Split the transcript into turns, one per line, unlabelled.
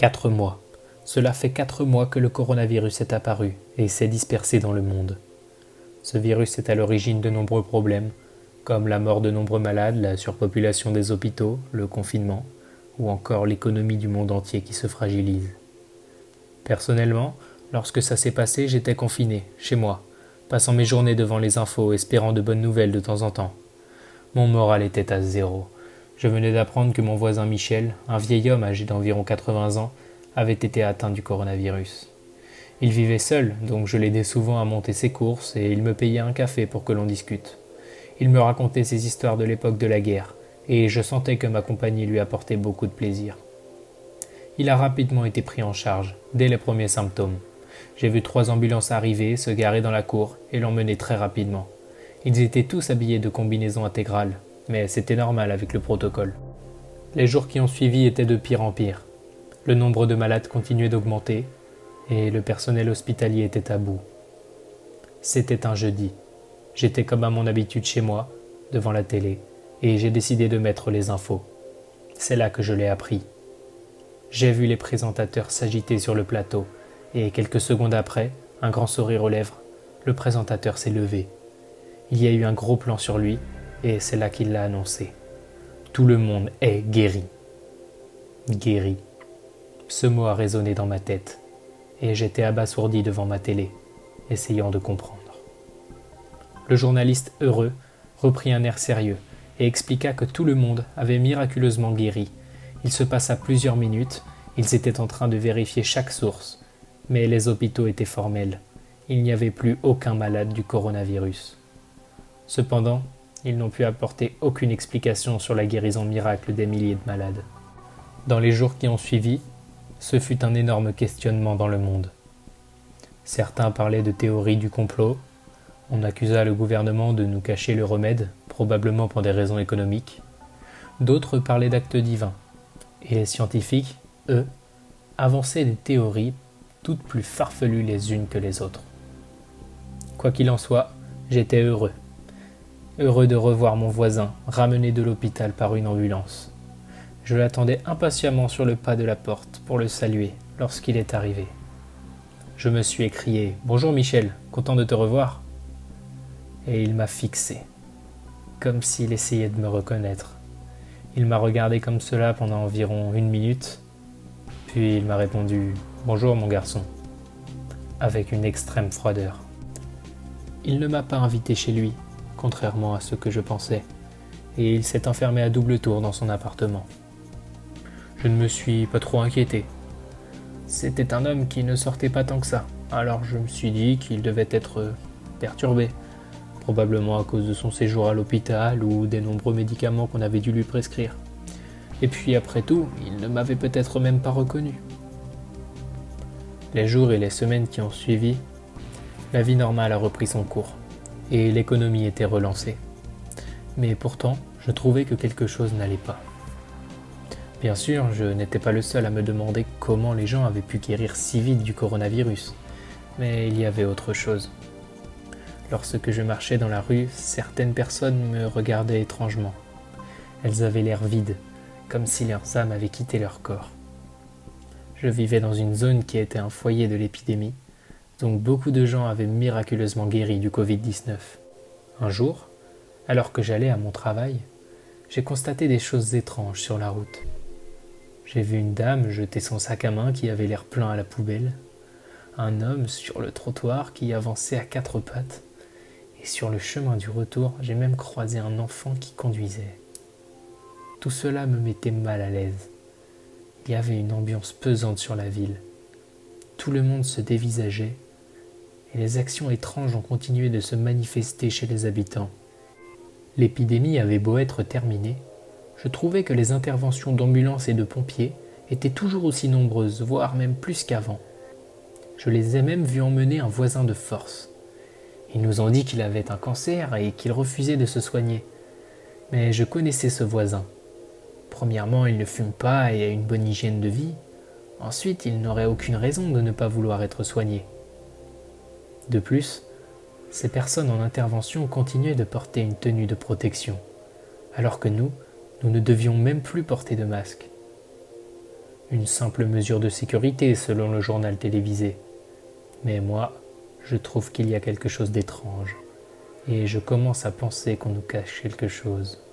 4 mois. Cela fait 4 mois que le coronavirus est apparu et s'est dispersé dans le monde. Ce virus est à l'origine de nombreux problèmes, comme la mort de nombreux malades, la surpopulation des hôpitaux, le confinement, ou encore l'économie du monde entier qui se fragilise. Personnellement, lorsque ça s'est passé, j'étais confiné, chez moi, passant mes journées devant les infos, espérant de bonnes nouvelles de temps en temps. Mon moral était à zéro. Je venais d'apprendre que mon voisin Michel, un vieil homme âgé d'environ 80 ans, avait été atteint du coronavirus. Il vivait seul, donc je l'aidais souvent à monter ses courses et il me payait un café pour que l'on discute. Il me racontait ses histoires de l'époque de la guerre, et je sentais que ma compagnie lui apportait beaucoup de plaisir. Il a rapidement été pris en charge, dès les premiers symptômes. J'ai vu 3 ambulances arriver, se garer dans la cour et l'emmener très rapidement. Ils étaient tous habillés de combinaisons intégrales, mais c'était normal avec le protocole. Les jours qui ont suivi étaient de pire en pire. Le nombre de malades continuait d'augmenter, et le personnel hospitalier était à bout. C'était un jeudi. J'étais comme à mon habitude chez moi, devant la télé, et j'ai décidé de mettre les infos. C'est là que je l'ai appris. J'ai vu les présentateurs s'agiter sur le plateau, et quelques secondes après, un grand sourire aux lèvres, le présentateur s'est levé. Il y a eu un gros plan sur lui, et c'est là qu'il l'a annoncé. Tout le monde est guéri. Guéri. Ce mot a résonné dans ma tête, et j'étais abasourdi devant ma télé, essayant de comprendre. Le journaliste, heureux, reprit un air sérieux et expliqua que tout le monde avait miraculeusement guéri. Il se passa plusieurs minutes, ils étaient en train de vérifier chaque source, mais les hôpitaux étaient formels. Il n'y avait plus aucun malade du coronavirus. Cependant, ils n'ont pu apporter aucune explication sur la guérison miracle des milliers de malades. Dans les jours qui ont suivi, ce fut un énorme questionnement dans le monde. Certains parlaient de théorie du complot. On accusa le gouvernement de nous cacher le remède, probablement pour des raisons économiques. D'autres parlaient d'actes divins. Et les scientifiques, eux, avançaient des théories toutes plus farfelues les unes que les autres. Quoi qu'il en soit, j'étais heureux. Heureux de revoir mon voisin ramené de l'hôpital par une ambulance. Je l'attendais impatiemment sur le pas de la porte pour le saluer lorsqu'il est arrivé. Je me suis écrié « Bonjour Michel, content de te revoir ». Et il m'a fixé, comme s'il essayait de me reconnaître. Il m'a regardé comme cela pendant environ 1 minute, puis il m'a répondu « Bonjour mon garçon », avec une extrême froideur. Il ne m'a pas invité chez lui, contrairement à ce que je pensais, et il s'est enfermé à double tour dans son appartement. Je ne me suis pas trop inquiété. C'était un homme qui ne sortait pas tant que ça, alors je me suis dit qu'il devait être perturbé, probablement à cause de son séjour à l'hôpital ou des nombreux médicaments qu'on avait dû lui prescrire. Et puis après tout, il ne m'avait peut-être même pas reconnu. Les jours et les semaines qui ont suivi, la vie normale a repris son cours, et l'économie était relancée. Mais pourtant, je trouvais que quelque chose n'allait pas. Bien sûr, je n'étais pas le seul à me demander comment les gens avaient pu guérir si vite du coronavirus, mais il y avait autre chose. Lorsque je marchais dans la rue, certaines personnes me regardaient étrangement. Elles avaient l'air vides, comme si leurs âmes avaient quitté leur corps. Je vivais dans une zone qui était un foyer de l'épidémie, donc beaucoup de gens avaient miraculeusement guéri du Covid-19. Un jour, alors que j'allais à mon travail, j'ai constaté des choses étranges sur la route. J'ai vu une dame jeter son sac à main qui avait l'air plein à la poubelle, un homme sur le trottoir qui avançait à 4 pattes, et sur le chemin du retour, j'ai même croisé un enfant qui conduisait. Tout cela me mettait mal à l'aise. Il y avait une ambiance pesante sur la ville. Tout le monde se dévisageait, et les actions étranges ont continué de se manifester chez les habitants. L'épidémie avait beau être terminée, je trouvais que les interventions d'ambulances et de pompiers étaient toujours aussi nombreuses, voire même plus qu'avant. Je les ai même vus emmener un voisin de force. Ils nous ont dit qu'il avait un cancer et qu'il refusait de se soigner. Mais je connaissais ce voisin. Premièrement, il ne fume pas et a une bonne hygiène de vie. Ensuite, il n'aurait aucune raison de ne pas vouloir être soigné. De plus, ces personnes en intervention continuaient de porter une tenue de protection, alors que nous ne devions même plus porter de masque. une simple mesure de sécurité selon le journal télévisé. Mais moi, je trouve qu'il y a quelque chose d'étrange, et je commence à penser qu'on nous cache quelque chose.